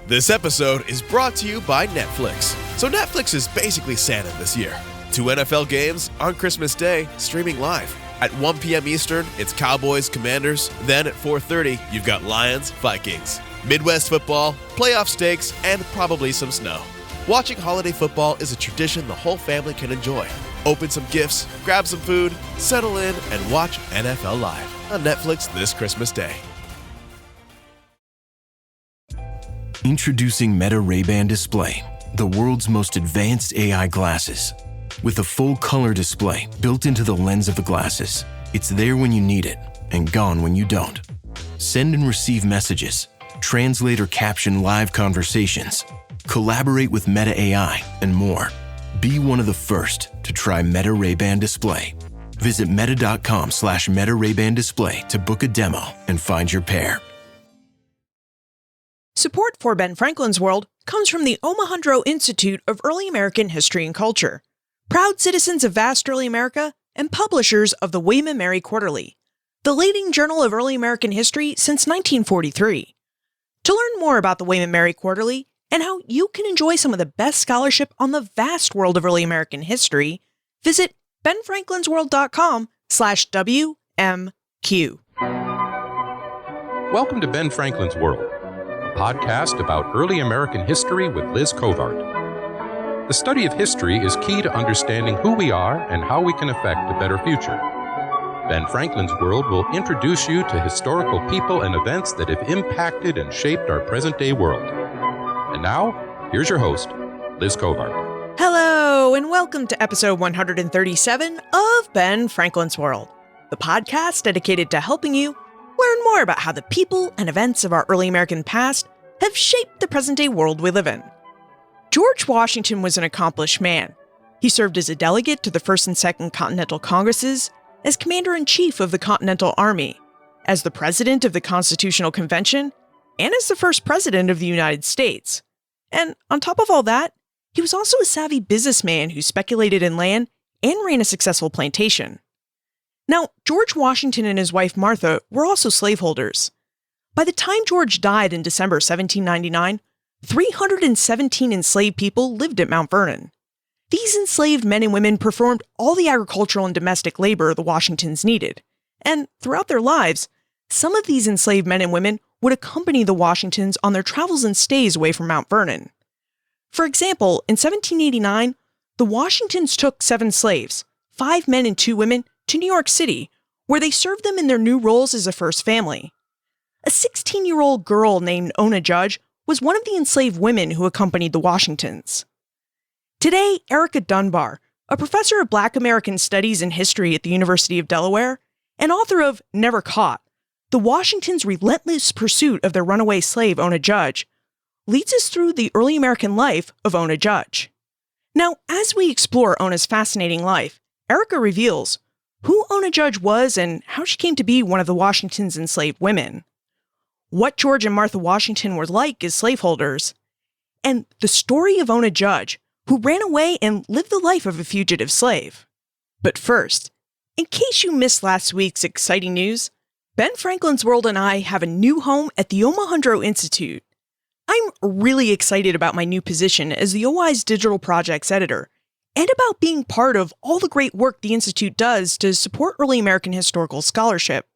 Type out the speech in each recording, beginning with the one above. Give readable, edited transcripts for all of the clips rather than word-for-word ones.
This episode is brought to you by Netflix. So Netflix is basically Santa this year. 2 NFL games on Christmas Day, streaming live. At 1 p.m. Eastern, it's Cowboys, Commanders. Then at 4:30, you've got Lions, Vikings. Midwest football, playoff stakes, and probably some snow. Watching holiday football is a tradition the whole family can enjoy. Open some gifts, grab some food, settle in, and watch NFL Live on Netflix this Christmas Day. Introducing Meta Ray-Ban Display, the world's most advanced AI glasses. With a full color display built into the lens of the glasses, it's there when you need it and gone when you don't. Send and receive messages, translate or caption live conversations, collaborate with Meta AI, and more. Be one of the first to try Meta Ray-Ban Display. Visit meta.com/Meta Ray-Ban Display to book a demo and find your pair. Support for Ben Franklin's World comes from the Omohundro Institute of Early American History and Culture, proud citizens of vast early America and publishers of the William and Mary Quarterly, the leading journal of early American history since 1943. To learn more about the William and Mary Quarterly and how you can enjoy some of the best scholarship on the vast world of early American history, visit benfranklinsworld.com/WMQ. Welcome to Ben Franklin's World, a podcast about early American history with Liz Covart. The study of history is key to understanding who we are and how we can affect a better future. Ben Franklin's World will introduce you to historical people and events that have impacted and shaped our present-day world. And now, here's your host, Liz Covart. Hello, and welcome to episode 137 of Ben Franklin's World, the podcast dedicated to helping you learn more about how the people and events of our early American past have shaped the present-day world we live in. George Washington was an accomplished man. He served as a delegate to the First and Second Continental Congresses, as Commander-in-Chief of the Continental Army, as the President of the Constitutional Convention, and as the first President of the United States. And on top of all that, he was also a savvy businessman who speculated in land and ran a successful plantation. Now, George Washington and his wife Martha were also slaveholders. By the time George died in December 1799, 317 enslaved people lived at Mount Vernon. These enslaved men and women performed all the agricultural and domestic labor the Washingtons needed. And throughout their lives, some of these enslaved men and women would accompany the Washingtons on their travels and stays away from Mount Vernon. For example, in 1789, the Washingtons took 7 slaves, 5 men and 2 women, to New York City, where they served them in their new roles as a first family. A 16-year-old girl named Ona Judge was one of the enslaved women who accompanied the Washingtons. Today, Erica Dunbar, a professor of Black American Studies and History at the University of Delaware, and author of Never Caught, The Washingtons' Relentless Pursuit of Their Runaway Slave, Ona Judge, leads us through the early American life of Ona Judge. Now, as we explore Ona's fascinating life, Erica reveals who Ona Judge was and how she came to be one of the Washingtons' enslaved women, what George and Martha Washington were like as slaveholders, and the story of Ona Judge, who ran away and lived the life of a fugitive slave. But first, in case you missed last week's exciting news, Ben Franklin's World and I have a new home at the Omohundro Institute. I'm really excited about my new position as the OI's Digital Projects Editor, and about being part of all the great work the Institute does to support early American historical scholarship.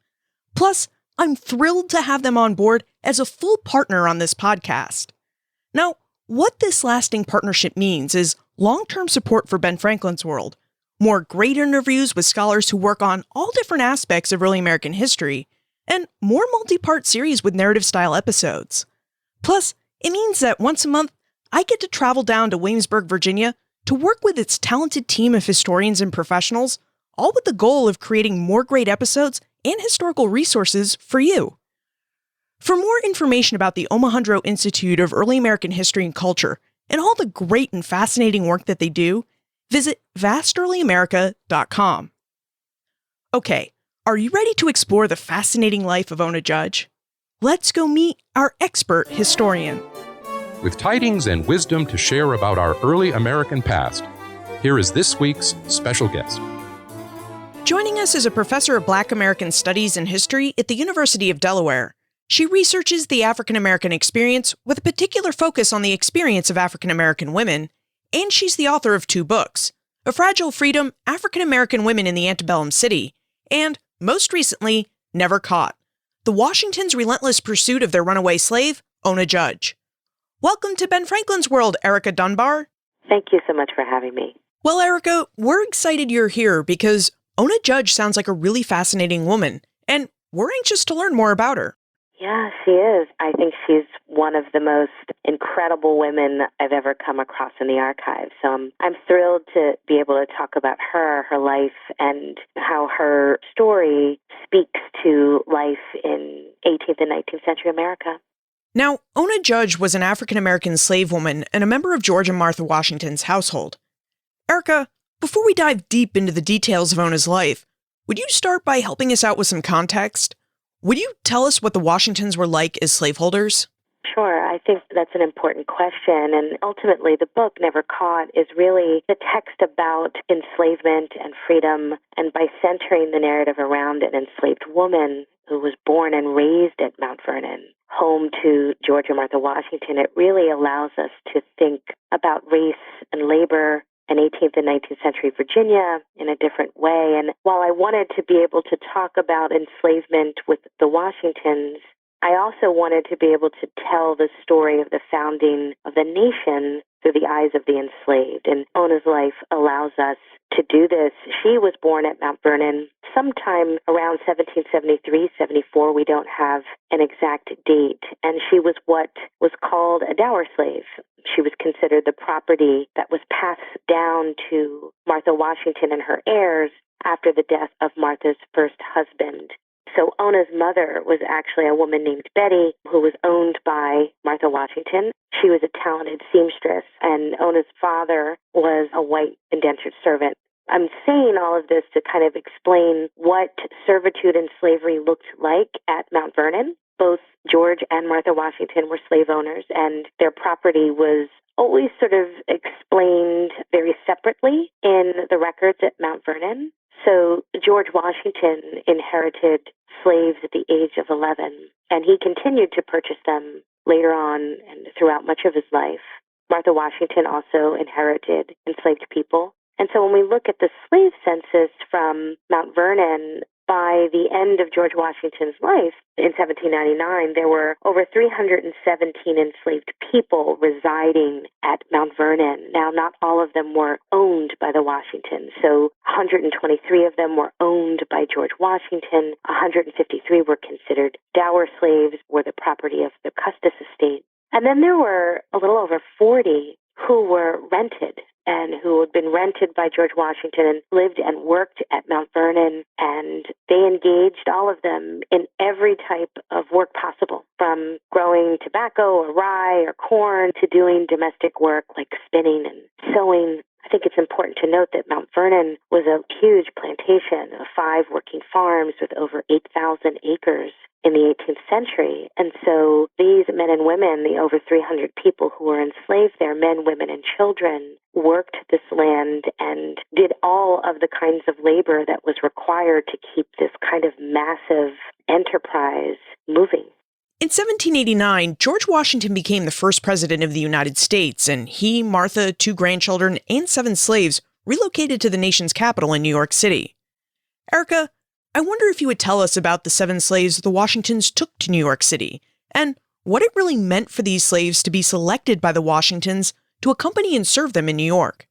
Plus, I'm thrilled to have them on board as a full partner on this podcast. Now, what this lasting partnership means is long-term support for Ben Franklin's World, more great interviews with scholars who work on all different aspects of early American history, and more multi-part series with narrative-style episodes. Plus, it means that once a month, I get to travel down to Williamsburg, Virginia, to work with its talented team of historians and professionals, all with the goal of creating more great episodes and historical resources for you. For more information about the Omohundro Institute of Early American History and Culture and all the great and fascinating work that they do, visit vastearlyamerica.com. Okay, are you ready to explore the fascinating life of Ona Judge? Let's go meet our expert historian. With tidings and wisdom to share about our early American past, here is this week's special guest. Joining us is a professor of Black American Studies and History at the University of Delaware. She researches the African American experience with a particular focus on the experience of African American women, and she's the author of 2 books, A Fragile Freedom, African American Women in the Antebellum City, and, most recently, Never Caught, The Washingtons' Relentless Pursuit of Their Runaway Slave, Ona Judge. Welcome to Ben Franklin's World, Erica Dunbar. Thank you so much for having me. Well, Erica, we're excited you're here because Ona Judge sounds like a really fascinating woman, and we're anxious to learn more about her. Yeah, she is. I think she's one of the most incredible women I've ever come across in the archives. So I'm thrilled to be able to talk about her life, and how her story speaks to life in 18th and 19th century America. Now, Ona Judge was an African-American slave woman and a member of George and Martha Washington's household. Erica, before we dive deep into the details of Ona's life, would you start by helping us out with some context? Would you tell us what the Washingtons were like as slaveholders? Sure. I think that's an important question. And ultimately, the book, Never Caught, is really the text about enslavement and freedom. And by centering the narrative around an enslaved woman who was born and raised at Mount Vernon, home to George and Martha Washington, it really allows us to think about race and labor in 18th and 19th century Virginia in a different way. And while I wanted to be able to talk about enslavement with the Washingtons, I also wanted to be able to tell the story of the founding of the nation through the eyes of the enslaved. And Ona's life allows us to do this. She was born at Mount Vernon sometime around 1773, 74. We don't have an exact date. And she was what was called a dower slave. She was considered the property that was passed down to Martha Washington and her heirs after the death of Martha's first husband. So Ona's mother was actually a woman named Betty, who was owned by Martha Washington. She was a talented seamstress, and Ona's father was a white indentured servant. I'm saying all of this to kind of explain what servitude and slavery looked like at Mount Vernon. Both George and Martha Washington were slave owners, and their property was always sort of explained very separately in the records at Mount Vernon. So George Washington inherited slaves at the age of 11, and he continued to purchase them later on and throughout much of his life. Martha Washington also inherited enslaved people. And so when we look at the slave census from Mount Vernon, by the end of George Washington's life, in 1799, there were over 317 enslaved people residing at Mount Vernon. Now, not all of them were owned by the Washingtons. So 123 of them were owned by George Washington. 153 were considered dower slaves, were the property of the Custis estate. And then there were a little over 40 who were rented, and who had been rented by George Washington and lived and worked at Mount Vernon. And they engaged, all of them, in every type of work possible, from growing tobacco or rye or corn to doing domestic work like spinning and sewing. I think it's important to note that Mount Vernon was a huge plantation of 5 working farms with over 8,000 acres in the 18th century. And so these men and women, the over 300 people who were enslaved there, men, women, and children, worked this land and did all of the kinds of labor that was required to keep this kind of massive enterprise moving. In 1789, George Washington became the first president of the United States, and he, Martha, 2 grandchildren, and 7 slaves relocated to the nation's capital in New York City. Erica, I wonder if you would tell us about the 7 slaves the Washingtons took to New York City, and what it really meant for these slaves to be selected by the Washingtons to accompany and serve them in New York.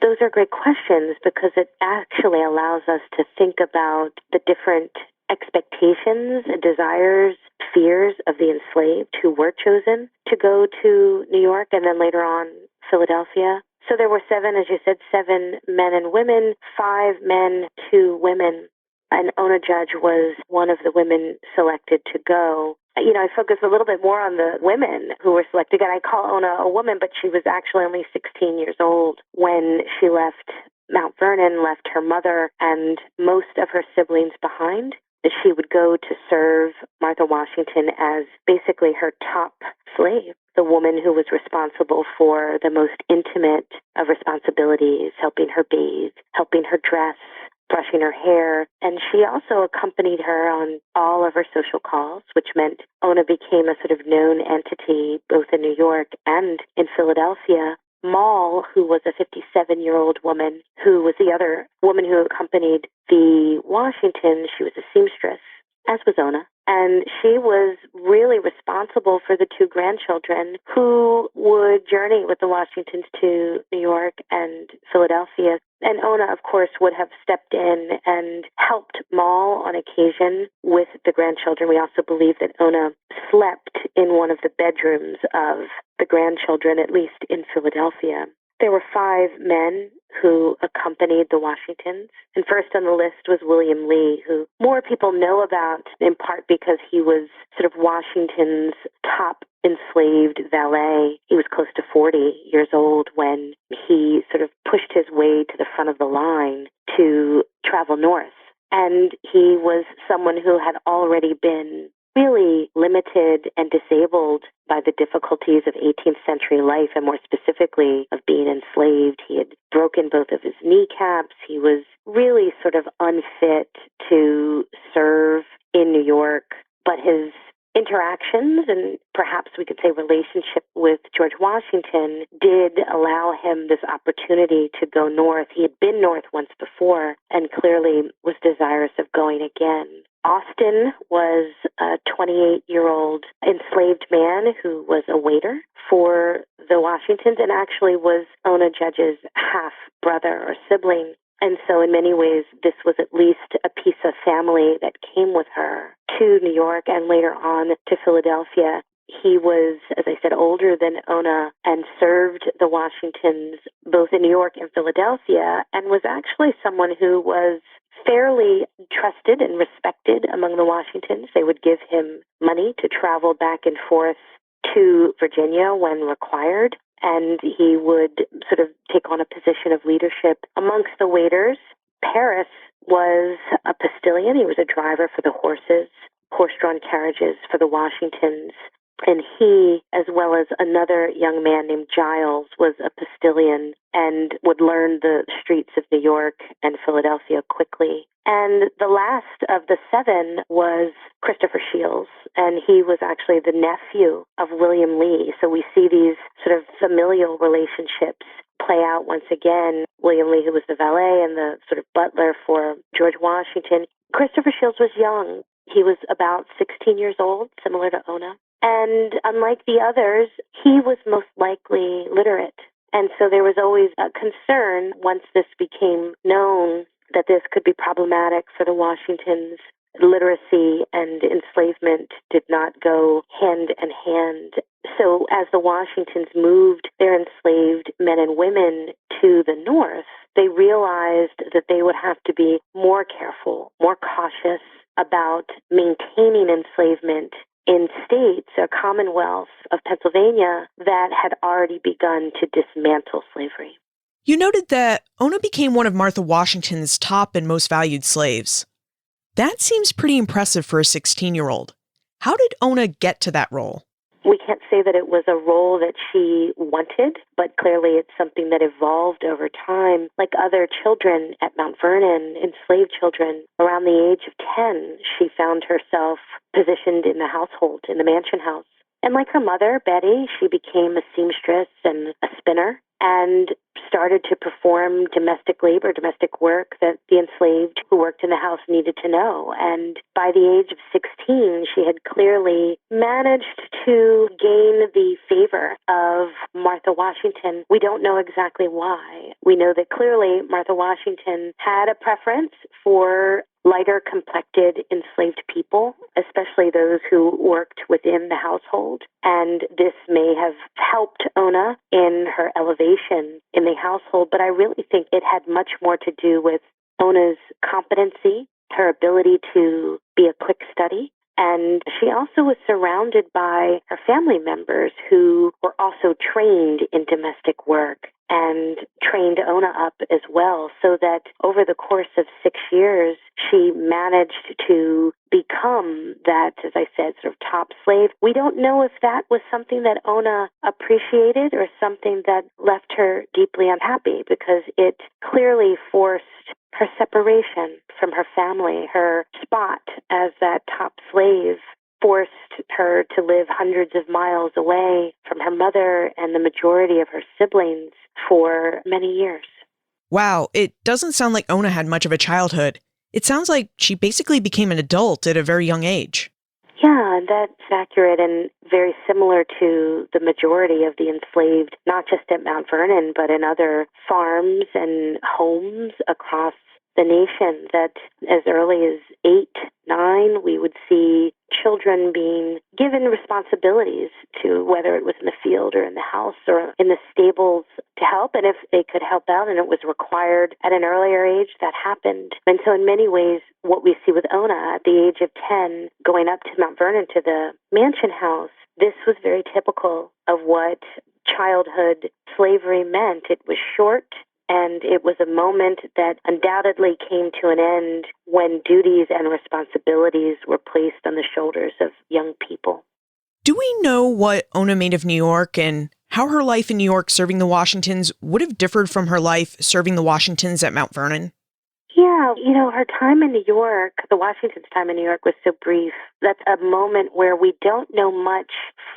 Those are great questions, because it actually allows us to think about the different expectations, desires, fears of the enslaved who were chosen to go to New York and then later on Philadelphia. So there were 7, as you said, 7 men and women, 5 men, 2 women. And Ona Judge was one of the women selected to go. I focus a little bit more on the women who were selected. And I call Ona a woman, but she was actually only 16 years old when she left Mount Vernon, left her mother and most of her siblings behind. She would go to serve Martha Washington as basically her top slave, the woman who was responsible for the most intimate of responsibilities, helping her bathe, helping her dress, brushing her hair. And she also accompanied her on all of her social calls, which meant Ona became a sort of known entity both in New York and in Philadelphia. Moll, who was a 57-year-old woman, who was the other woman who accompanied the Washingtons, she was a seamstress, as was Ona. And she was really responsible for the two grandchildren who would journey with the Washingtons to New York and Philadelphia. And Ona, of course, would have stepped in and helped Moll on occasion with the grandchildren. We also believe that Ona slept in one of the bedrooms of the grandchildren, at least in Philadelphia. There were 5 men who accompanied the Washingtons. And first on the list was William Lee, who more people know about in part because he was sort of Washington's top enslaved valet. He was close to 40 years old when he sort of pushed his way to the front of the line to travel north. And he was someone who had already been really limited and disabled by the difficulties of 18th century life, and more specifically of being enslaved. He had broken both of his kneecaps. He was really sort of unfit to serve in New York, but his interactions and perhaps we could say relationship with George Washington did allow him this opportunity to go north. He had been north once before and clearly was desirous of going again. Austin was a 28-year-old enslaved man who was a waiter for the Washingtons and actually was Ona Judge's half-brother or sibling. And so in many ways, this was at least a piece of family that came with her to New York and later on to Philadelphia. He was, as I said, older than Ona and served the Washingtons both in New York and Philadelphia and was actually someone who was fairly trusted and respected among the Washingtons. They would give him money to travel back and forth to Virginia when required, and he would sort of take on a position of leadership amongst the waiters. Paris was a postilion. He was a driver for the horse-drawn carriages for the Washingtons. And he, as well as another young man named Giles, was a postilion and would learn the streets of New York and Philadelphia quickly. And the last of the 7 was Christopher Shields, and he was actually the nephew of William Lee. So we see these sort of familial relationships play out once again. William Lee, who was the valet and the sort of butler for George Washington. Christopher Shields was young. He was about 16 years old, similar to Ona. And unlike the others, he was most likely literate. And so there was always a concern once this became known that this could be problematic for the Washingtons. Literacy and enslavement did not go hand in hand. So as the Washingtons moved their enslaved men and women to the north, they realized that they would have to be more careful, more cautious about maintaining enslavement in states or commonwealths of Pennsylvania that had already begun to dismantle slavery. You noted that Ona became one of Martha Washington's top and most valued slaves. That seems pretty impressive for a 16-year-old. How did Ona get to that role? We can't say that it was a role that she wanted, but clearly it's something that evolved over time. Like other children at Mount Vernon, enslaved children, around the age of 10, she found herself positioned in the household, in the mansion house. And like her mother, Betty, she became a seamstress and a spinner and started to perform domestic labor, domestic work that the enslaved who worked in the house needed to know. And by the age of 16, she had clearly managed to gain the favor of Martha Washington. We don't know exactly why. We know that clearly Martha Washington had a preference for lighter complected enslaved people, especially those who worked within the household. And this may have helped Ona in her elevation in the household, but I really think it had much more to do with Ona's competency, her ability to be a quick study. And she also was surrounded by her family members who were also trained in domestic work and trained Ona up as well, so that over the course of 6 years, she managed to become that, as I said, sort of top slave. We don't know if that was something that Ona appreciated or something that left her deeply unhappy, because it clearly forced her separation from her family, her spot as that top slave, forced her to live hundreds of miles away from her mother and the majority of her siblings for many years. Wow, it doesn't sound like Ona had much of a childhood. It sounds like she basically became an adult at a very young age. Yeah, that's accurate and very similar to the majority of the enslaved, not just at Mount Vernon, but in other farms and homes across the nation, that as early as 8, 9, we would see children being given responsibilities to, whether it was in the field or in the house or in the stables, to help. And if they could help out and it was required at an earlier age, that happened. And so in many ways, what we see with Ona at the age of 10, going up to Mount Vernon to the mansion house, this was very typical of what childhood slavery meant. It was short, and it was a moment that undoubtedly came to an end when duties and responsibilities were placed on the shoulders of young people. Do we know what Ona made of New York and how her life in New York serving the Washingtons would have differed from her life serving the Washingtons at Mount Vernon? Yeah, her time in New York, the Washingtons' time in New York was so brief. That's a moment where we don't know much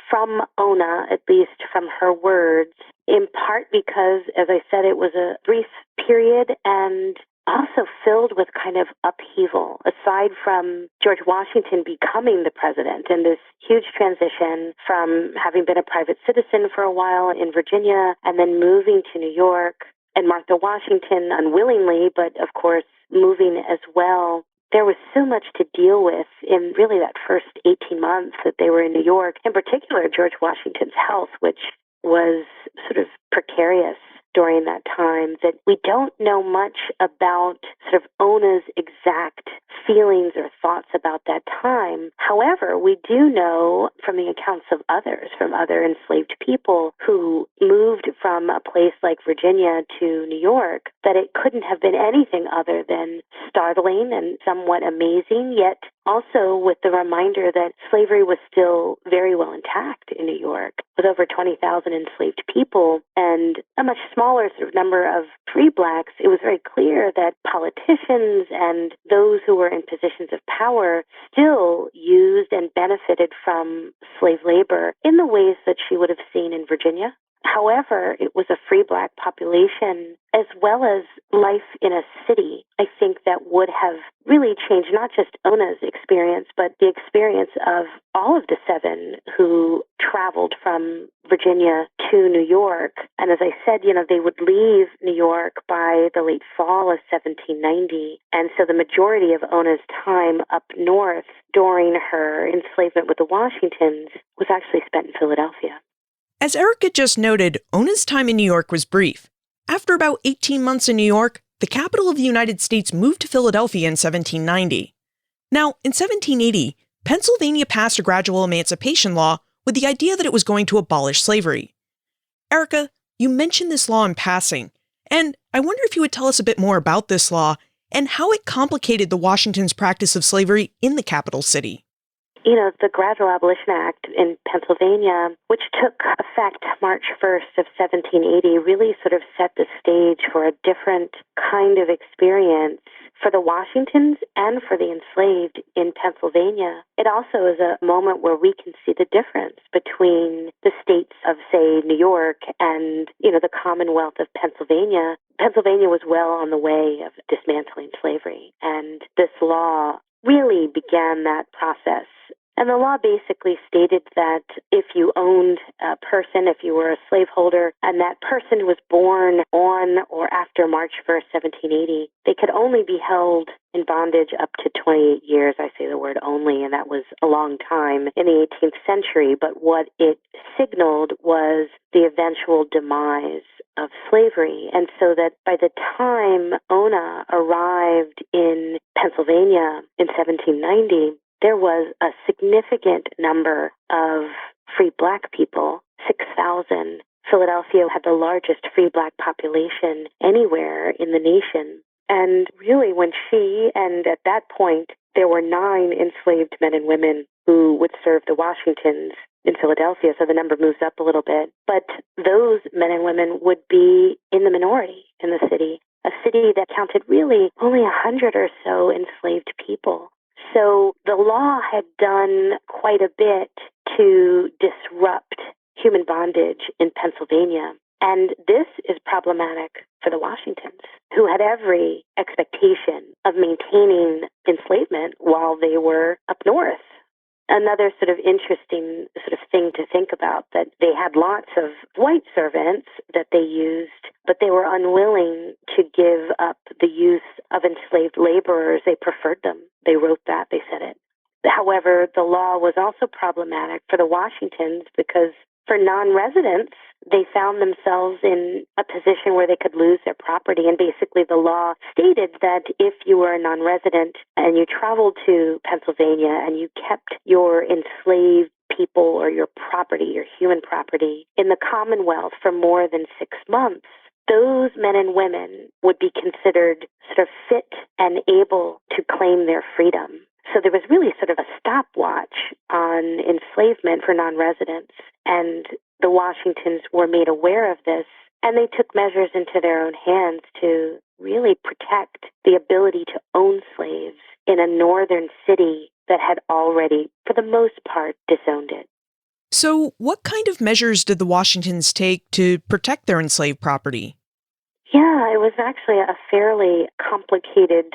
from Ona, at least from her words, in part because, as I said, it was a brief period and also filled with kind of upheaval, aside from George Washington becoming the president and this huge transition from having been a private citizen for a while in Virginia and then moving to New York, and Martha Washington unwillingly, but of course moving as well. There was so much to deal with in really that first 18 months that they were in New York, in particular George Washington's health, which was sort of precarious during that time, that we don't know much about sort of Ona's exact feelings or thoughts about that time. However, we do know from the accounts of others, from other enslaved people who moved from a place like Virginia to New York, that it couldn't have been anything other than startling and somewhat amazing, yet also with the reminder that slavery was still very well intact in New York, with over 20,000 enslaved people and a much smaller sort of number of free blacks. It was very clear that politicians and those who were in positions of power still used and benefited from slave labor in the ways that she would have seen in Virginia. However, it was a free black population as well as life in a city, I think, that would have really changed not just Ona's experience, but the experience of all of the 7 who traveled from Virginia to New York. And as I said, they would leave New York by the late fall of 1790. And so the majority of Ona's time up north during her enslavement with the Washingtons was actually spent in Philadelphia. As Erica just noted, Ona's time in New York was brief. After about 18 months in New York, the capital of the United States moved to Philadelphia in 1790. Now, in 1780, Pennsylvania passed a gradual emancipation law with the idea that it was going to abolish slavery. Erica, you mentioned this law in passing, and I wonder if you would tell us a bit more about this law and how it complicated the Washingtons' practice of slavery in the capital city. The Gradual Abolition Act in Pennsylvania, which took effect March 1st of 1780, really sort of set the stage for a different kind of experience for the Washingtons and for the enslaved in Pennsylvania. It also is a moment where we can see the difference between the states of, say, New York and, the Commonwealth of Pennsylvania. Pennsylvania was well on the way of dismantling slavery, and this law really began that process. And the law basically stated that if you owned a person, if you were a slaveholder, and that person was born on or after March 1st, 1780, they could only be held in bondage up to 28 years. I say the word only, and that was a long time in the 18th century. But what it signaled was the eventual demise of slavery. And so that by the time Ona arrived in Pennsylvania in 1790, there was a significant number of free black people, 6,000. Philadelphia had the largest free black population anywhere in the nation. And really, when and at that point, there were 9 enslaved men and women who would serve the Washingtons in Philadelphia, so the number moves up a little bit. But those men and women would be in the minority in the city. a city that counted really only 100 or so enslaved people. So the law had done quite a bit to disrupt human bondage in Pennsylvania. And this is problematic for the Washingtons, who had every expectation of maintaining enslavement while they were up north. Another sort of interesting sort of thing to think about, that they had lots of white servants that they used, but they were unwilling to give up the use of enslaved laborers. They preferred them. They wrote that. They said it. However, the law was also problematic for the Washingtons because for non-residents, they found themselves in a position where they could lose their property. And basically the law stated that if you were a non-resident and you traveled to Pennsylvania and you kept your enslaved people or your property, your human property, in the Commonwealth for more than 6 months, those men and women would be considered sort of fit and able to claim their freedom. So there was really sort of a stopwatch on enslavement for non-residents, and the Washingtons were made aware of this, and they took measures into their own hands to really protect the ability to own slaves in a northern city that had already, for the most part, disowned it. So what kind of measures did the Washingtons take to protect their enslaved property? Yeah, it was actually a fairly complicated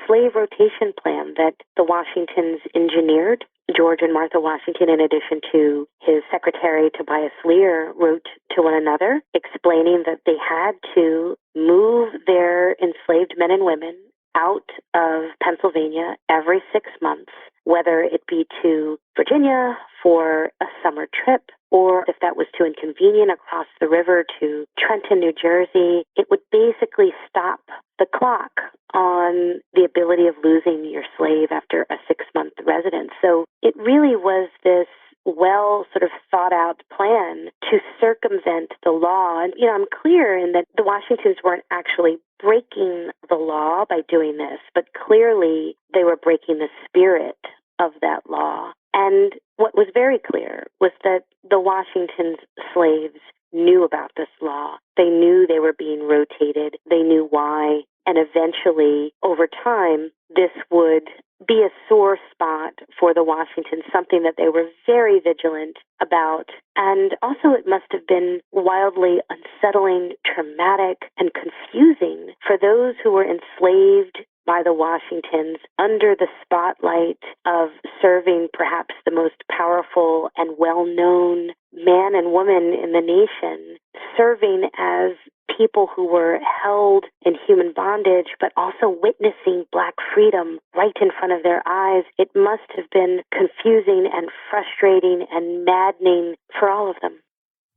slave rotation plan that the Washingtons engineered. George and Martha Washington, in addition to his secretary Tobias Lear, wrote to one another explaining that they had to move their enslaved men and women out of Pennsylvania every 6 months, whether it be to Virginia for a summer trip, or if that was too inconvenient, across the river to Trenton, New Jersey. It would basically stop the clock on the ability of losing your slave after a 6-month residence. So it really was this well sort of thought out plan to circumvent the law. And, I'm clear in that the Washingtons weren't actually breaking the law by doing this, but clearly they were breaking the spirit of that law. And what was very clear was that the Washington's slaves knew about this law. They knew they were being rotated. They knew why. And eventually, over time, this would be a sore spot for the Washingtons, something that they were very vigilant about. And also it must have been wildly unsettling, traumatic, and confusing for those who were enslaved by the Washingtons under the spotlight of serving perhaps the most powerful and well-known man and woman in the nation, serving as people who were held in human bondage, but also witnessing Black freedom right in front of their eyes. It must have been confusing and frustrating and maddening for all of them.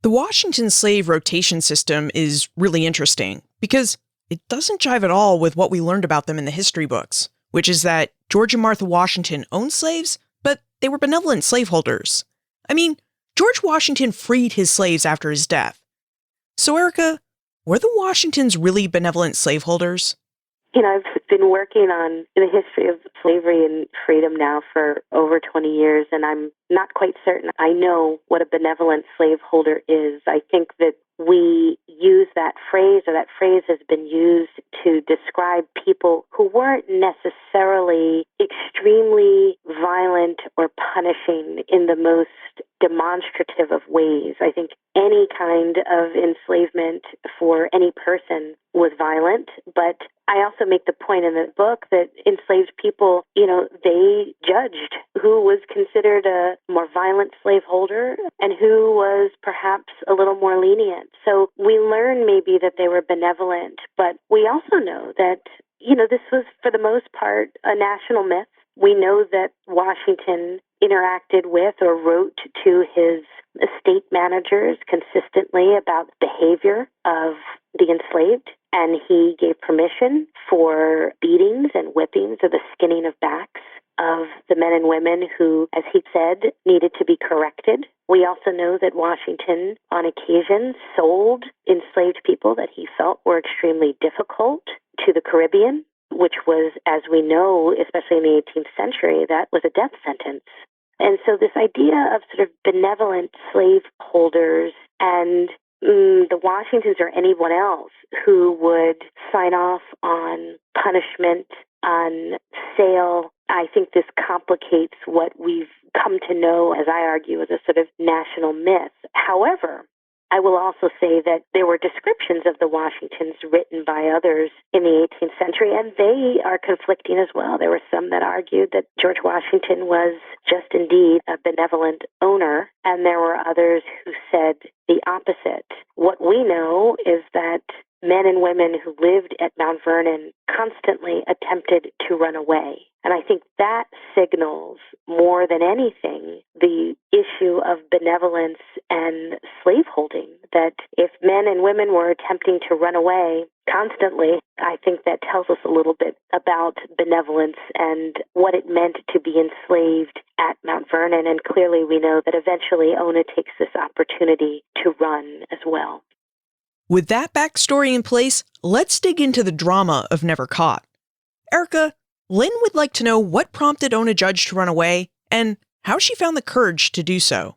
The Washington slave rotation system is really interesting because it doesn't jive at all with what we learned about them in the history books, which is that George and Martha Washington owned slaves, but they were benevolent slaveholders. I mean, George Washington freed his slaves after his death. So, Erica, were the Washingtons really benevolent slaveholders? I've been working on the history of slavery and freedom now for over 20 years, and I'm not quite certain I know what a benevolent slaveholder is. I think that we use that phrase, or that phrase has been used to describe people who weren't necessarily extremely violent or punishing in the most demonstrative of ways. I think any kind of enslavement for any person was violent, but I also make the point in the book that enslaved people, they judged who was considered a more violent slaveholder and who was perhaps a little more lenient. So we learn maybe that they were benevolent, but we also know that, this was for the most part a national myth. We know that Washington interacted with or wrote to his estate managers consistently about the behavior of the enslaved, and he gave permission for beatings and whippings or the skinning of backs of the men and women who, as he said, needed to be corrected. We also know that Washington, on occasion, sold enslaved people that he felt were extremely difficult to the Caribbean, which was, as we know, especially in the 18th century, that was a death sentence. And so this idea of sort of benevolent slaveholders and the Washingtons or anyone else who would sign off on punishment, on sale. I think this complicates what we've come to know, as I argue, as a sort of national myth. However, I will also say that there were descriptions of the Washingtons written by others in the 18th century, and they are conflicting as well. There were some that argued that George Washington was just indeed a benevolent owner, and there were others who said the opposite. What we know is that men and women who lived at Mount Vernon constantly attempted to run away. And I think that signals more than anything the issue of benevolence and slaveholding, that if men and women were attempting to run away constantly, I think that tells us a little bit about benevolence and what it meant to be enslaved at Mount Vernon. And clearly we know that eventually Ona takes this opportunity to run as well. With that backstory in place, let's dig into the drama of Never Caught. Erica, Lynn would like to know what prompted Ona Judge to run away and how she found the courage to do so.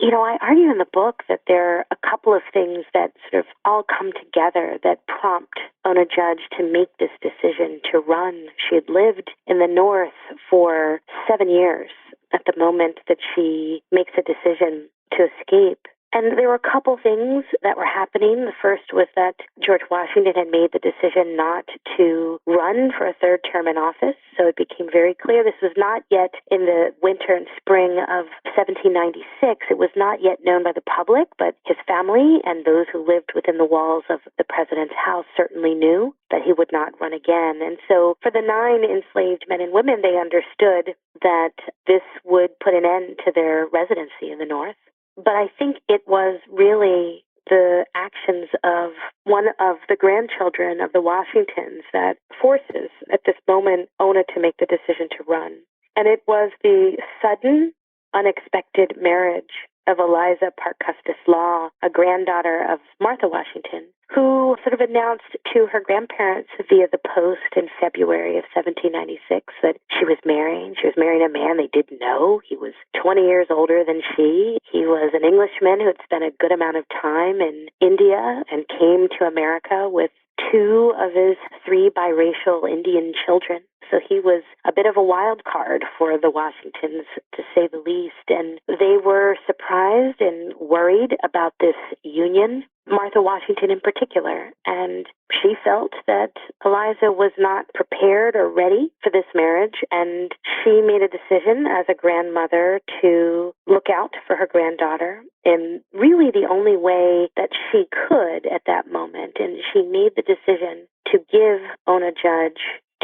I argue in the book that there are a couple of things that sort of all come together that prompt Ona Judge to make this decision to run. She had lived in the North for 7 years at the moment that she makes a decision to escape. And there were a couple things that were happening. The first was that George Washington had made the decision not to run for a third term in office. So it became very clear this was not yet in the winter and spring of 1796. It was not yet known by the public, but his family and those who lived within the walls of the president's house certainly knew that he would not run again. And so for the 9 enslaved men and women, they understood that this would put an end to their residency in the North. But I think it was really the actions of one of the grandchildren of the Washingtons that forces, at this moment, Ona to make the decision to run. And it was the sudden, unexpected marriage of Eliza Parke Custis Law, a granddaughter of Martha Washington, who sort of announced to her grandparents via the post in February of 1796 that she was marrying. She was marrying a man they didn't know. He was 20 years older than she. He was an Englishman who had spent a good amount of time in India and came to America with 2 of his 3 biracial Indian children. So he was a bit of a wild card for the Washingtons, to say the least. And they were surprised and worried about this union, Martha Washington in particular. And she felt that Eliza was not prepared or ready for this marriage. And she made a decision as a grandmother to look out for her granddaughter in really the only way that she could at that moment. And she made the decision to give Ona Judge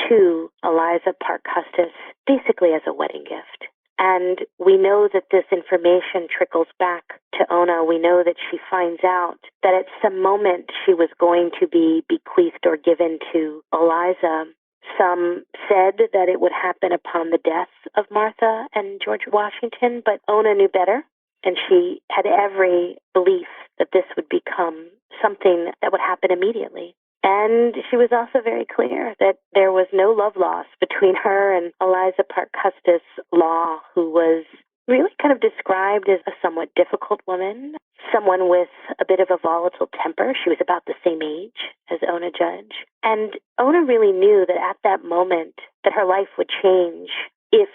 to Eliza Parke Custis basically as a wedding gift. And we know that this information trickles back to Ona. We know that she finds out that at some moment she was going to be bequeathed or given to Eliza. Some said that it would happen upon the death of Martha and George Washington, but Ona knew better, and she had every belief that this would become something that would happen immediately. And she was also very clear that there was no love lost between her and Eliza Parke Custis Law, who was really kind of described as a somewhat difficult woman, someone with a bit of a volatile temper. She was about the same age as Ona Judge. And Ona really knew that at that moment that her life would change if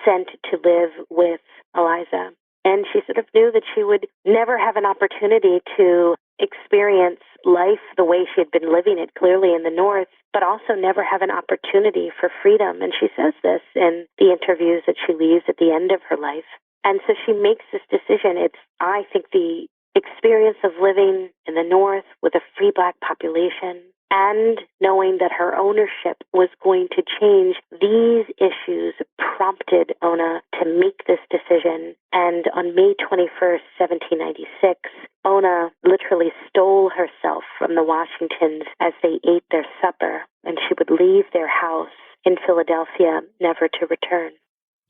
sent to live with Eliza. And she sort of knew that she would never have an opportunity to experience life the way she had been living it, clearly in the North, but also never have an opportunity for freedom. And she says this in the interviews that she leaves at the end of her life. And so she makes this decision. It's, I think, the experience of living in the North with a free Black population and knowing that her ownership was going to change. These issues prompted Ona to make this decision. And on May 21st, 1796, Ona literally stole herself from the Washingtons as they ate their supper, and she would leave their house in Philadelphia, never to return.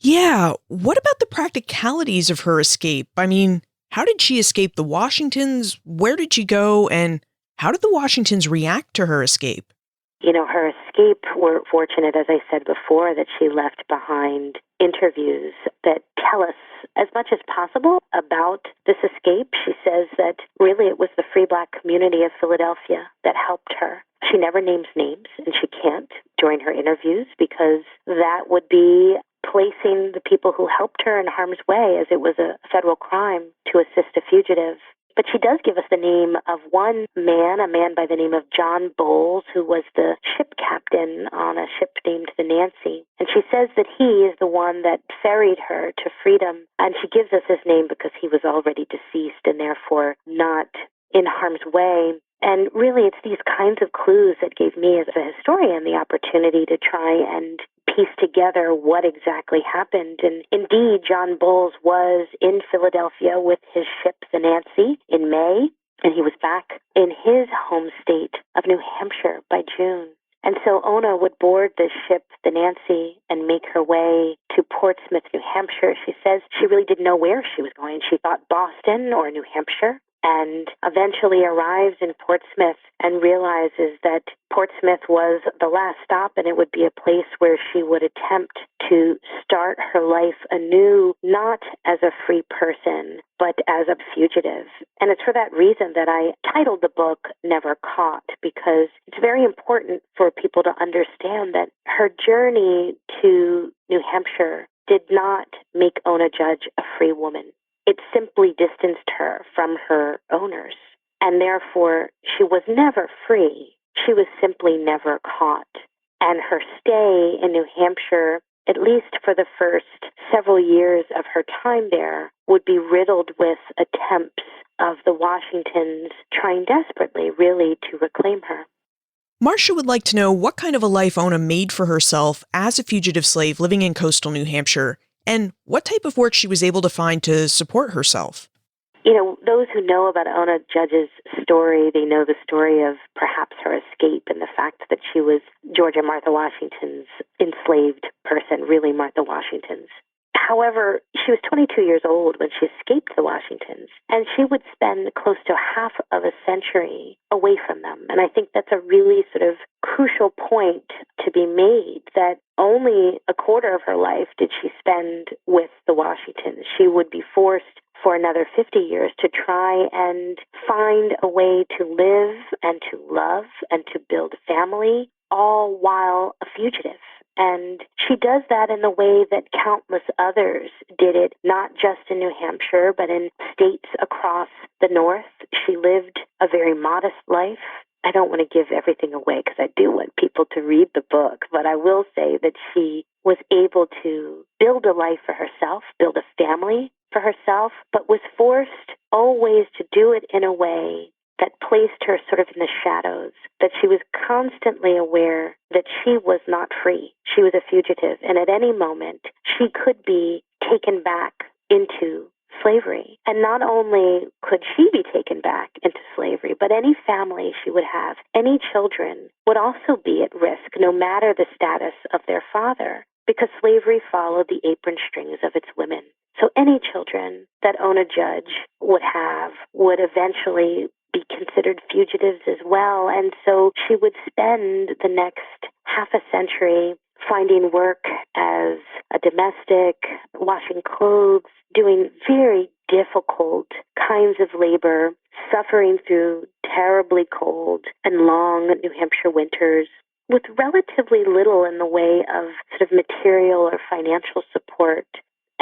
Yeah, what about the practicalities of her escape? I mean, how did she escape the Washingtons? Where did she go? And how did the Washingtons react to her escape? Her escape, we're fortunate, as I said before, that she left behind interviews that tell us as much as possible about this escape. She says that really it was the free Black community of Philadelphia that helped her. She never names names, and she can't during her interviews because that would be placing the people who helped her in harm's way, as it was a federal crime to assist a fugitive. But she does give us the name of one man, a man by the name of John Bowles, who was the ship captain on a ship named the Nancy. And she says that he is the one that ferried her to freedom. And she gives us his name because he was already deceased and therefore not in harm's way. And really, it's these kinds of clues that gave me as a historian the opportunity to try and piece together what exactly happened. And indeed, John Bowles was in Philadelphia with his ship, the Nancy, in May, and he was back in his home state of New Hampshire by June. And so Ona would board the ship, the Nancy, and make her way to Portsmouth, New Hampshire. She says she really didn't know where she was going. She thought Boston or New Hampshire, and eventually arrives in Portsmouth and realizes that Portsmouth was the last stop and it would be a place where she would attempt to start her life anew, not as a free person, but as a fugitive. And it's for that reason that I titled the book Never Caught, because it's very important for people to understand that her journey to New Hampshire did not make Ona Judge a free woman. It simply distanced her from her owners, and therefore she was never free. She was simply never caught. And her stay in New Hampshire, at least for the first several years of her time there, would be riddled with attempts of the Washingtons trying desperately, really, to reclaim her. Marcia would like to know what kind of a life Ona made for herself as a fugitive slave living in coastal New Hampshire, and what type of work she was able to find to support herself. Those who know about Ona Judge's story, they know the story of perhaps her escape and the fact that she was George and Martha Washington's enslaved person, really Martha Washington's. However, she was 22 years old when she escaped the Washingtons, and she would spend close to half of a century away from them. And I think that's a really sort of crucial point to be made, that only a quarter of her life did she spend with the Washingtons. She would be forced for another 50 years to try and find a way to live and to love and to build family, all while a fugitive. And she does that in the way that countless others did it, not just in New Hampshire, but in states across the North. She lived a very modest life. I don't want to give everything away because I do want people to read the book, but I will say that she was able to build a life for herself, build a family for herself, but was forced always to do it in a way that placed her sort of in the shadows, that she was constantly aware that she was not free. She was a fugitive, and at any moment, she could be taken back into slavery. And not only could she be taken back into slavery, but any family she would have, any children, would also be at risk, no matter the status of their father, because slavery followed the apron strings of its women. So any children that Ona Judge would have would eventually be considered fugitives as well. And so she would spend the next half a century finding work as a domestic, washing clothes, doing very difficult kinds of labor, suffering through terribly cold and long New Hampshire winters, with relatively little in the way of sort of material or financial support.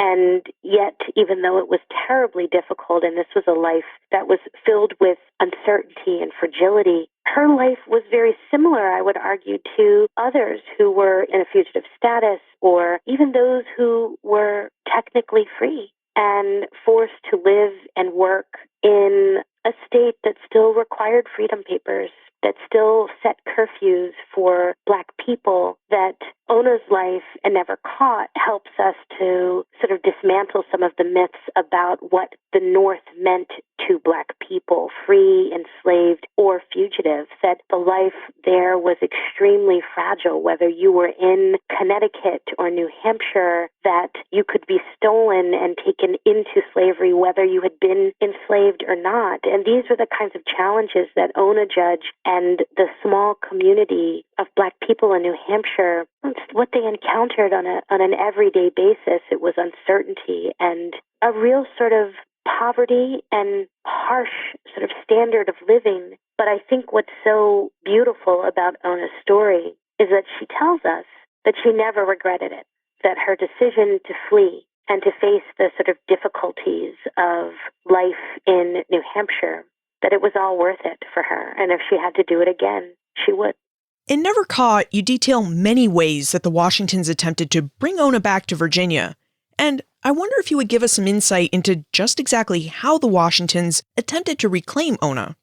And yet, even though it was terribly difficult, and this was a life that was filled with uncertainty and fragility, her life was very similar, I would argue, to others who were in a fugitive status, or even those who were technically free and forced to live and work in a state that still required freedom papers, that still set curfews for Black people, that Ona's life and Never Caught helps us to sort of dismantle some of the myths about what the North meant to Black people, free, enslaved, or fugitive. fugitives, that the life there was extremely fragile, whether you were in Connecticut or New Hampshire, that you could be stolen and taken into slavery, whether you had been enslaved or not. And these were the kinds of challenges that Ona Judge and the small community of Black people in New Hampshire, what they encountered on an everyday basis. It was uncertainty and a real sort of poverty and harsh sort of standard of living. But I think what's so beautiful about Ona's story is that she tells us that she never regretted it, that her decision to flee and to face the sort of difficulties of life in New Hampshire, that it was all worth it for her. And if she had to do it again, she would. In Never Caught, you detail many ways that the Washingtons attempted to bring Ona back to Virginia. And I wonder if you would give us some insight into just exactly how the Washingtons attempted to reclaim Ona.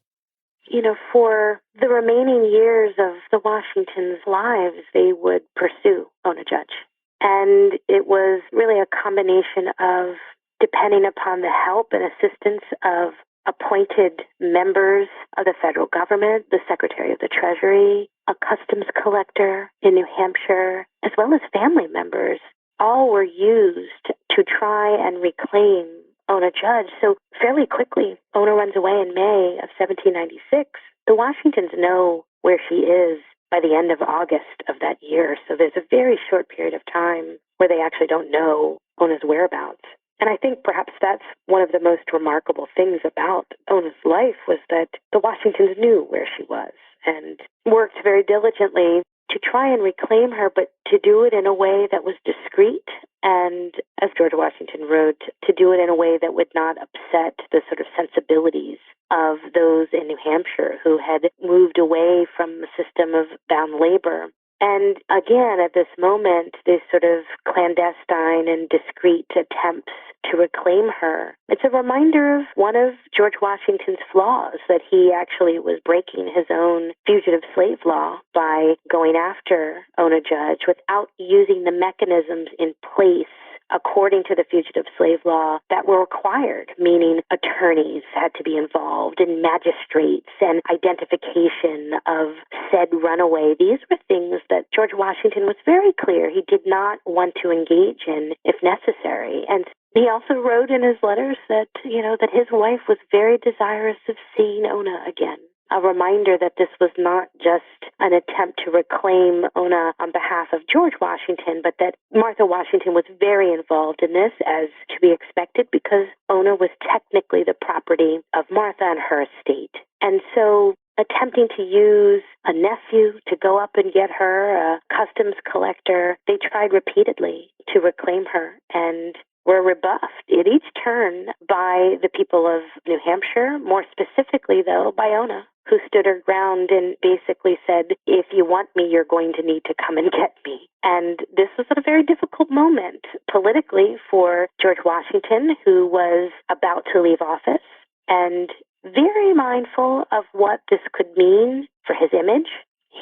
You know, for the remaining years of the Washingtons' lives, they would pursue Ona Judge. And it was really a combination of depending upon the help and assistance of appointed members of the federal government, the Secretary of the Treasury, a customs collector in New Hampshire, as well as family members. All were used to try and reclaim Ona Judge. So fairly quickly, Ona runs away in May of 1796. The Washingtons know where she is by the end of August of that year. So there's a very short period of time where they actually don't know Ona's whereabouts. And I think perhaps that's one of the most remarkable things about Ona's life was that the Washingtons knew where she was and worked very diligently to try and reclaim her, but to do it in a way that was discreet and, as George Washington wrote, to do it in a way that would not upset the sort of sensibilities of those in New Hampshire who had moved away from the system of bound labor. And again, at this moment, this sort of clandestine and discreet attempts to reclaim her. It's a reminder of one of George Washington's flaws, that he actually was breaking his own fugitive slave law by going after Ona Judge without using the mechanisms in place according to the fugitive slave law that were required, meaning attorneys had to be involved and magistrates and identification of said runaway. These were things that George Washington was very clear he did not want to engage in if necessary. And he also wrote in his letters that, that his wife was very desirous of seeing Ona again. A reminder that this was not just an attempt to reclaim Ona on behalf of George Washington, but that Martha Washington was very involved in this, as to be expected, because Ona was technically the property of Martha and her estate. And so attempting to use a nephew to go up and get her, a customs collector, they tried repeatedly to reclaim her and were rebuffed at each turn by the people of New Hampshire, more specifically, though, by Ona, who stood her ground and basically said, if you want me, you're going to need to come and get me. And this was a very difficult moment politically for George Washington, who was about to leave office and very mindful of what this could mean for his image.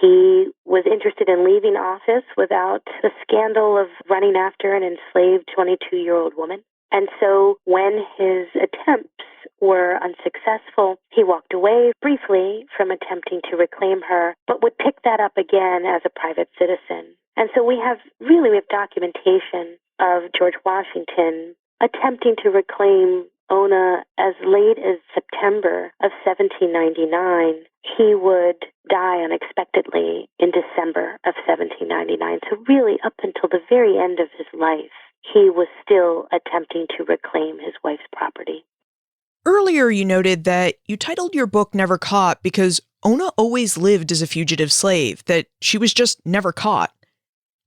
He was interested in leaving office without the scandal of running after an enslaved 22-year-old woman. And so when his attempts were unsuccessful, he walked away briefly from attempting to reclaim her, but would pick that up again as a private citizen. And so we have documentation of George Washington attempting to reclaim Ona as late as September of 1799. He would die unexpectedly in December of 1799. So really, up until the very end of his life, he was still attempting to reclaim his wife's property. Earlier, you noted that you titled your book Never Caught because Ona always lived as a fugitive slave, that she was just never caught.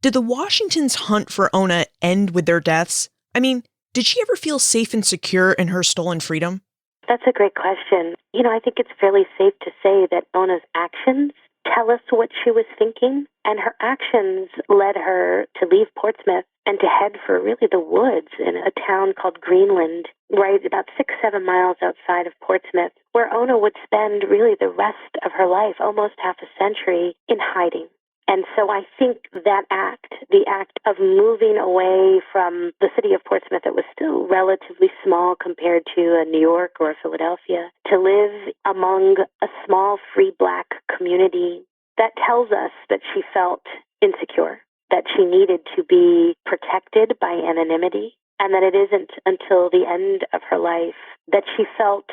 Did the Washingtons' hunt for Ona end with their deaths? I mean, did she ever feel safe and secure in her stolen freedom? That's a great question. I think it's fairly safe to say that Ona's actions tell us what she was thinking, and her actions led her to leave Portsmouth and to head for really the woods in a town called Greenland, right about 6-7 miles outside of Portsmouth, where Ona would spend really the rest of her life, almost half a century, in hiding. And so I think that act, the act of moving away from the city of Portsmouth that was still relatively small compared to a New York or a Philadelphia, to live among a small free Black community, that tells us that she felt insecure, that she needed to be protected by anonymity, and that it isn't until the end of her life that she felt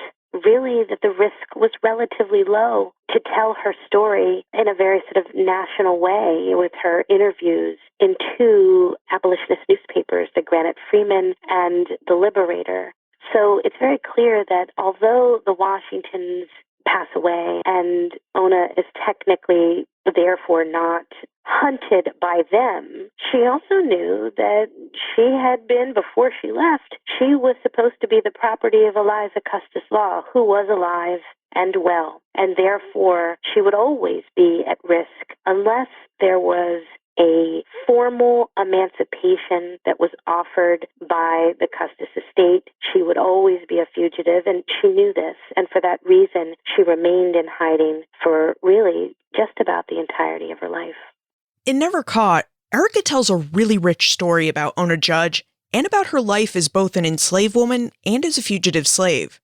really that the risk was relatively low to tell her story in a very sort of national way with her interviews in two abolitionist newspapers, the Granite Freeman and the Liberator. So it's very clear that although the Washingtons pass away and Ona is technically therefore not hunted by them, she also knew that she had been, before she left, she was supposed to be the property of Eliza Custis Law, who was alive and well, and therefore she would always be at risk unless there was a formal emancipation that was offered by the Custis estate. She would always be a fugitive, and she knew this. And for that reason, she remained in hiding for really just about the entirety of her life. In Never Caught, Erica tells a really rich story about Ona Judge and about her life as both an enslaved woman and as a fugitive slave.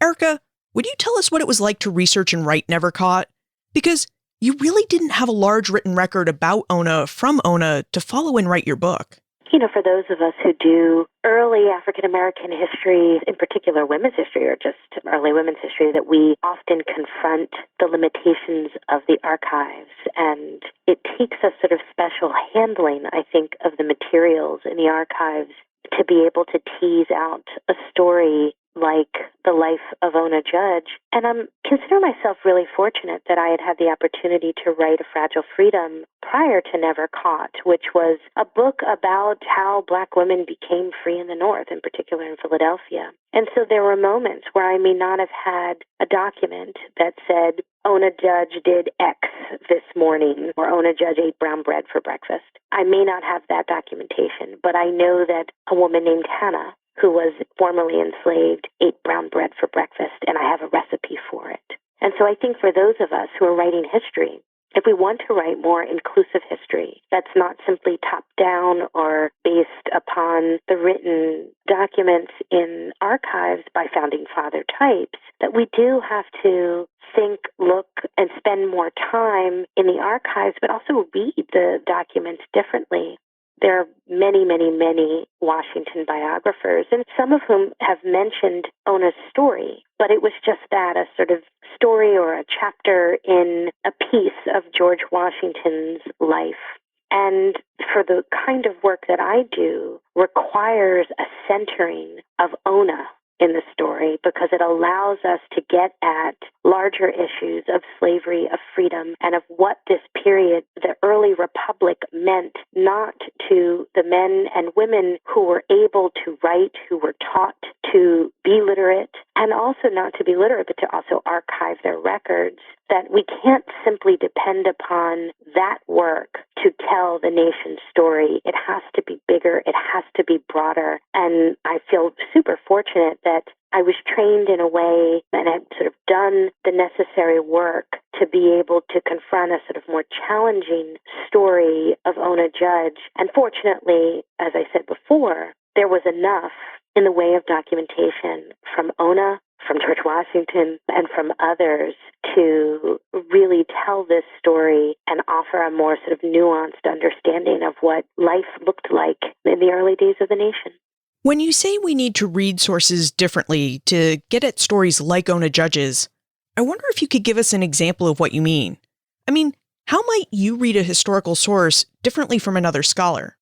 Erica, would you tell us what it was like to research and write Never Caught? Because you really didn't have a large written record about Ona from Ona to follow and write your book. You know, for those of us who do early African-American history, in particular women's history or just early women's history, that we often confront the limitations of the archives. And it takes a sort of special handling, I think, of the materials in the archives to be able to tease out a story like the life of Ona Judge. And I consider myself really fortunate that I had had the opportunity to write A Fragile Freedom prior to Never Caught, which was a book about how Black women became free in the North, in particular in Philadelphia. And so there were moments where I may not have had a document that said, Ona Judge did X this morning, or Ona Judge ate brown bread for breakfast. I may not have that documentation, but I know that a woman named Hannah, who was formerly enslaved, ate brown bread for breakfast, and I have a recipe for it. And so I think for those of us who are writing history, if we want to write more inclusive history that's not simply top-down or based upon the written documents in archives by founding father types, that we do have to think, look, and spend more time in the archives, but also read the documents differently. There are many, many, many Washington biographers, and some of whom have mentioned Ona's story, but it was just that, a sort of story or a chapter in a piece of George Washington's life. And for the kind of work that I do, requires a centering of Ona in the story because it allows us to get at larger issues of slavery, of freedom, and of what this period, the early republic, meant not to the men and women who were able to write, who were taught to be literate, and also not to be literate, but to also archive their records, that we can't simply depend upon that work to tell the nation's story. It has to be bigger. It has to be broader. And I feel super fortunate that I was trained in a way and had sort of done the necessary work to be able to confront a sort of more challenging story of Ona Judge. And fortunately, as I said before, there was enough in the way of documentation from Ona, from George Washington, and from others to really tell this story and offer a more sort of nuanced understanding of what life looked like in the early days of the nation. When you say we need to read sources differently to get at stories like Ona Judge's, I wonder if you could give us an example of what you mean. I mean, how might you read a historical source differently from another scholar?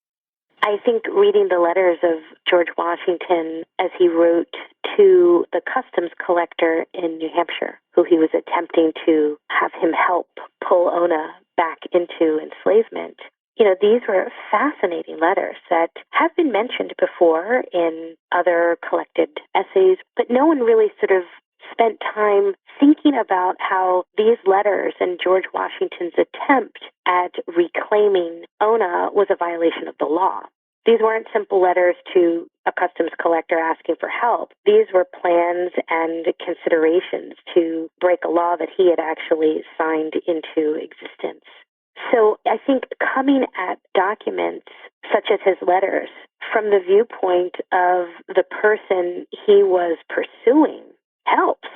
I think reading the letters of George Washington as he wrote to the customs collector in New Hampshire, who he was attempting to have him help pull Ona back into enslavement. You know, these were fascinating letters that have been mentioned before in other collected essays, but no one really sort of spent time thinking about how these letters and George Washington's attempt at reclaiming Ona was a violation of the law. These weren't simple letters to a customs collector asking for help. These were plans and considerations to break a law that he had actually signed into existence. So I think coming at documents such as his letters from the viewpoint of the person he was pursuing helps.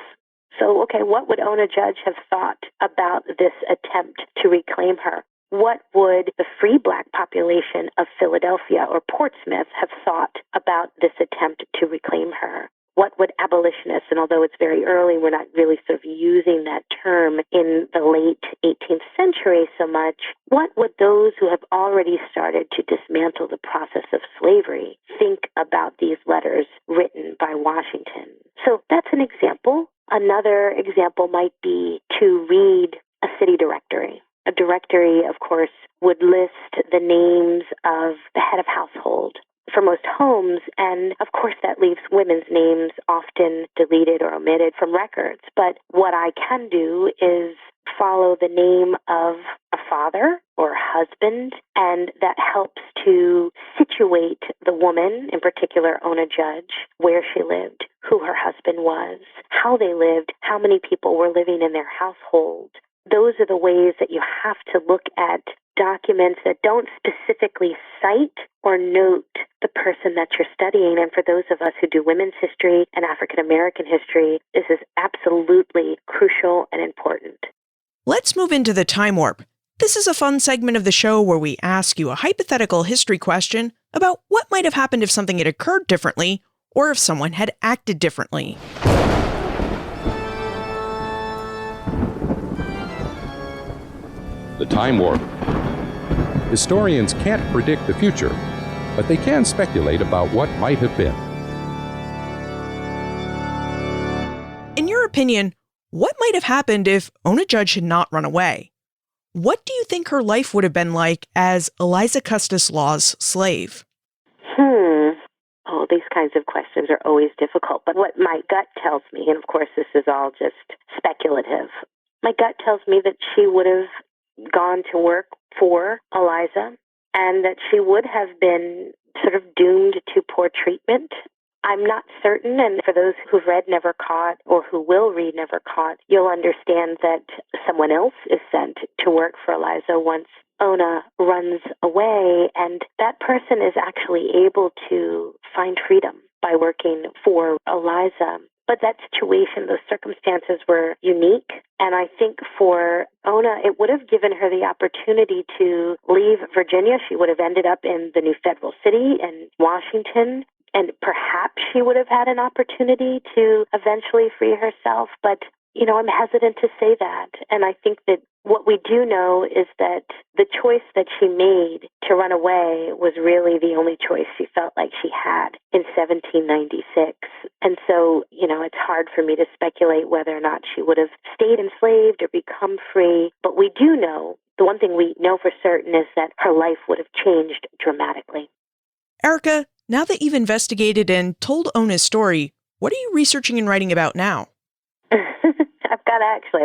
So, okay, what would Ona Judge have thought about this attempt to reclaim her? What would the free Black population of Philadelphia or Portsmouth have thought about this attempt to reclaim her? What would abolitionists, and although it's very early, we're not really sort of using that term in the late 18th century so much, what would those who have already started to dismantle the process of slavery think about these letters written by Washington? So that's an example. Another example might be to read a city directory. A directory, of course, would list the names of the head of household for most homes, and of course that leaves women's names often deleted or omitted from records. But what I can do is follow the name of a father or husband, and that helps to situate the woman, in particular Ona Judge, where she lived, who her husband was, how they lived, how many people were living in their household. Those are the ways that you have to look at documents that don't specifically cite or note the person that you're studying. And for those of us who do women's history and African American history, this is absolutely crucial and important. Let's move into the time warp. This is a fun segment of the show where we ask you a hypothetical history question about what might have happened if something had occurred differently or if someone had acted differently. The time warp. Historians can't predict the future, but they can speculate about what might have been. In your opinion, what might have happened if Ona Judge had not run away? What do you think her life would have been like as Eliza Custis Law's slave? Oh, these kinds of questions are always difficult. But what my gut tells me, and of course this is all just speculative, my gut tells me that she would have gone to work for Eliza and that she would have been sort of doomed to poor treatment. I'm not certain, and for those who've read Never Caught or who will read Never Caught, you'll understand that someone else is sent to work for Eliza once Ona runs away, and that person is actually able to find freedom by working for Eliza. But that situation, those circumstances were unique. And I think for Ona, it would have given her the opportunity to leave Virginia. She would have ended up in the new federal city in Washington. And perhaps she would have had an opportunity to eventually free herself. But, I'm hesitant to say that. And I think that what we do know is that the choice that she made to run away was really the only choice she felt like she had in 1796. And so, it's hard for me to speculate whether or not she would have stayed enslaved or become free. But we do know, the one thing we know for certain is that her life would have changed dramatically. Erica, now that you've investigated and told Ona's story, what are you researching and writing about now? I've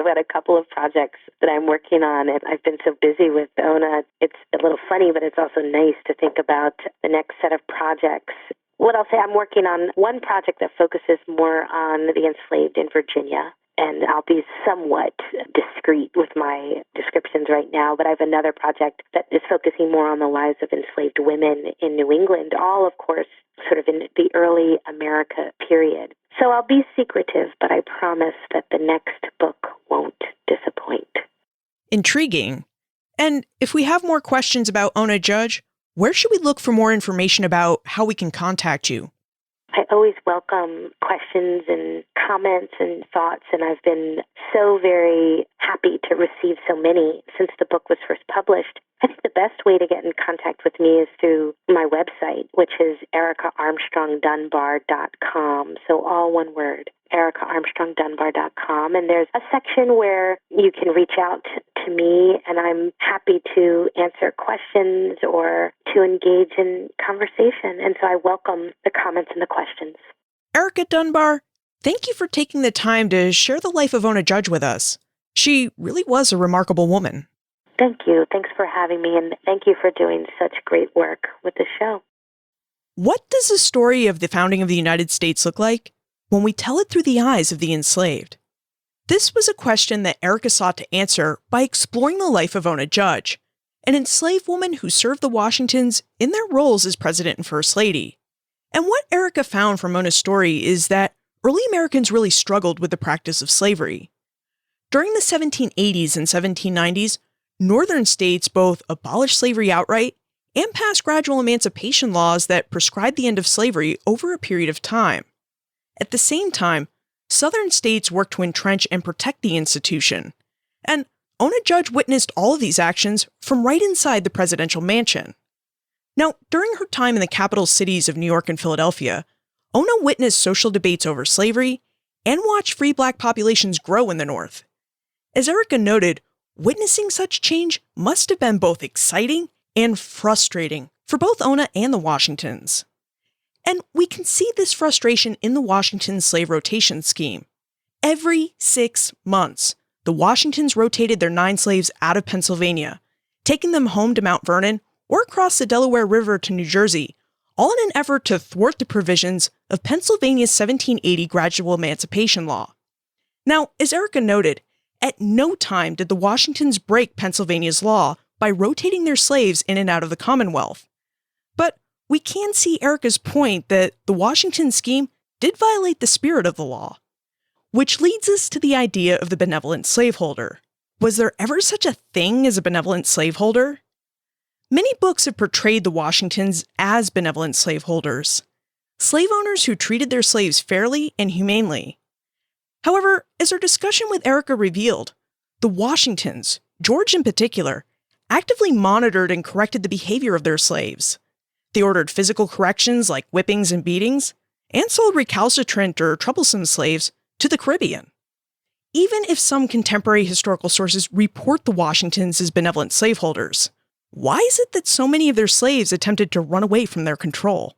got a couple of projects that I'm working on, and I've been so busy with Ona. It's a little funny, but it's also nice to think about the next set of projects. What I'll say, I'm working on one project that focuses more on the enslaved in Virginia, and I'll be somewhat discreet with my descriptions right now, but I have another project that is focusing more on the lives of enslaved women in New England, all, of course, sort of in the early America period. So I'll be secretive, but I promise that the next book won't disappoint. Intriguing. And if we have more questions about Ona Judge, where should we look for more information about how we can contact you? I always welcome questions and comments and thoughts, and I've been so very happy to receive so many since the book was first published. I think the best way to get in contact with me is through my website, which is ericaarmstrongdunbar.com. So all one word, ericaarmstrongdunbar.com. And there's a section where you can reach out to me, and I'm happy to answer questions or to engage in conversation. And so I welcome the comments and the questions. Erica Dunbar, thank you for taking the time to share the life of Ona Judge with us. She really was a remarkable woman. Thank you. Thanks for having me, and thank you for doing such great work with the show. What does the story of the founding of the United States look like when we tell it through the eyes of the enslaved? This was a question that Erica sought to answer by exploring the life of Ona Judge, an enslaved woman who served the Washingtons in their roles as President and First Lady. And what Erica found from Ona's story is that early Americans really struggled with the practice of slavery. During the 1780s and 1790s, northern states both abolished slavery outright and passed gradual emancipation laws that prescribed the end of slavery over a period of time. At the same time, southern states worked to entrench and protect the institution. And Ona Judge witnessed all of these actions from right inside the presidential mansion. Now, during her time in the capital cities of New York and Philadelphia, Ona witnessed social debates over slavery and watched free Black populations grow in the North. As Erica noted, witnessing such change must have been both exciting and frustrating for both Ona and the Washingtons. And we can see this frustration in the Washington slave rotation scheme. Every 6 months, the Washingtons rotated their 9 slaves out of Pennsylvania, taking them home to Mount Vernon or across the Delaware River to New Jersey, all in an effort to thwart the provisions of Pennsylvania's 1780 gradual emancipation law. Now, as Erica noted, at no time did the Washingtons break Pennsylvania's law by rotating their slaves in and out of the Commonwealth. But we can see Erica's point that the Washington scheme did violate the spirit of the law. Which leads us to the idea of the benevolent slaveholder. Was there ever such a thing as a benevolent slaveholder? Many books have portrayed the Washingtons as benevolent slaveholders, slave owners who treated their slaves fairly and humanely. However, as our discussion with Erica revealed, the Washingtons, George in particular, actively monitored and corrected the behavior of their slaves. They ordered physical corrections like whippings and beatings, and sold recalcitrant or troublesome slaves to the Caribbean. Even if some contemporary historical sources report the Washingtons as benevolent slaveholders, why is it that so many of their slaves attempted to run away from their control?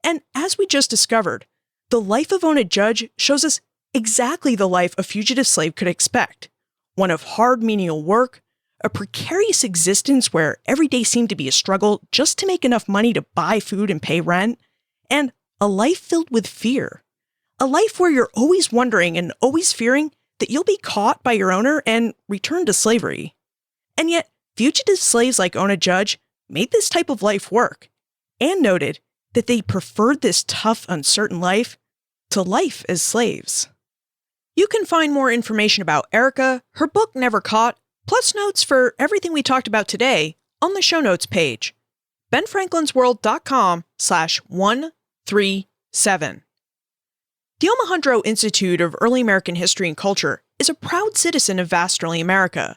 And as we just discovered, the life of Ona Judge shows us exactly the life a fugitive slave could expect. One of hard menial work, a precarious existence where every day seemed to be a struggle just to make enough money to buy food and pay rent, and a life filled with fear. A life where you're always wondering and always fearing that you'll be caught by your owner and returned to slavery. And yet, fugitive slaves like Ona Judge made this type of life work, and noted that they preferred this tough, uncertain life to life as slaves. You can find more information about Erica, her book Never Caught, plus notes for everything we talked about today on the show notes page, benfranklinsworld.com/137. The Omohundro Institute of Early American History and Culture is a proud citizen of vast early America.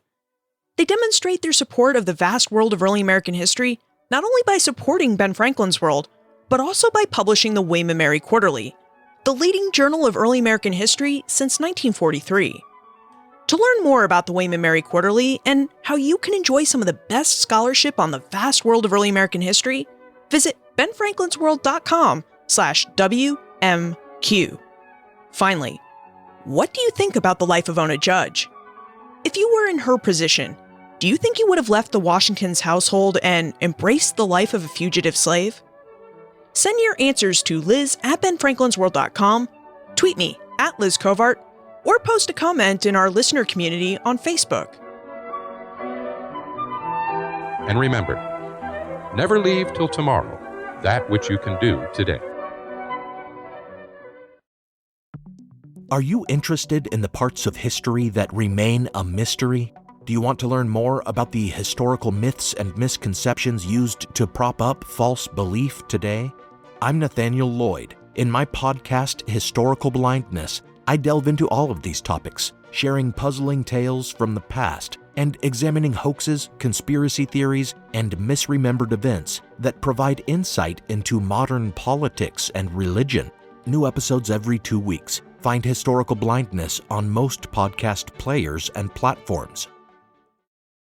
They demonstrate their support of the vast world of early American history not only by supporting Ben Franklin's World, but also by publishing the William and Mary Quarterly, the leading journal of early American history since 1943. To learn more about the William and Mary Quarterly and how you can enjoy some of the best scholarship on the vast world of early American history, visit benfranklinsworld.com/WMQ. Finally, what do you think about the life of Ona Judge? If you were in her position, do you think you would have left the Washingtons' household and embraced the life of a fugitive slave? Send your answers to liz@benfranklinsworld.com, tweet me @LizCovart, or post a comment in our listener community on Facebook. And remember, never leave till tomorrow that which you can do today. Are you interested in the parts of history that remain a mystery? Do you want to learn more about the historical myths and misconceptions used to prop up false belief today? I'm Nathaniel Lloyd. In my podcast, Historical Blindness, I delve into all of these topics, sharing puzzling tales from the past and examining hoaxes, conspiracy theories, and misremembered events that provide insight into modern politics and religion. New episodes every 2 weeks. Find Historical Blindness on most podcast players and platforms.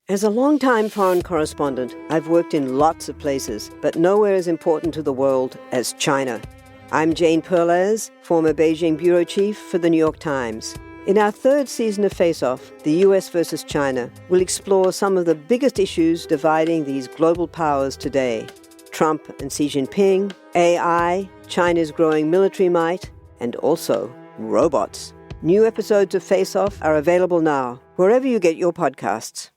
As a longtime foreign correspondent, I've worked in lots of places, but nowhere as important to the world as China. I'm Jane Perlez, former Beijing bureau chief for the New York Times. In our 3rd season of Face Off, the US versus China, we'll explore some of the biggest issues dividing these global powers today. Trump and Xi Jinping, AI, China's growing military might, and also robots. New episodes of Face Off are available now, wherever you get your podcasts.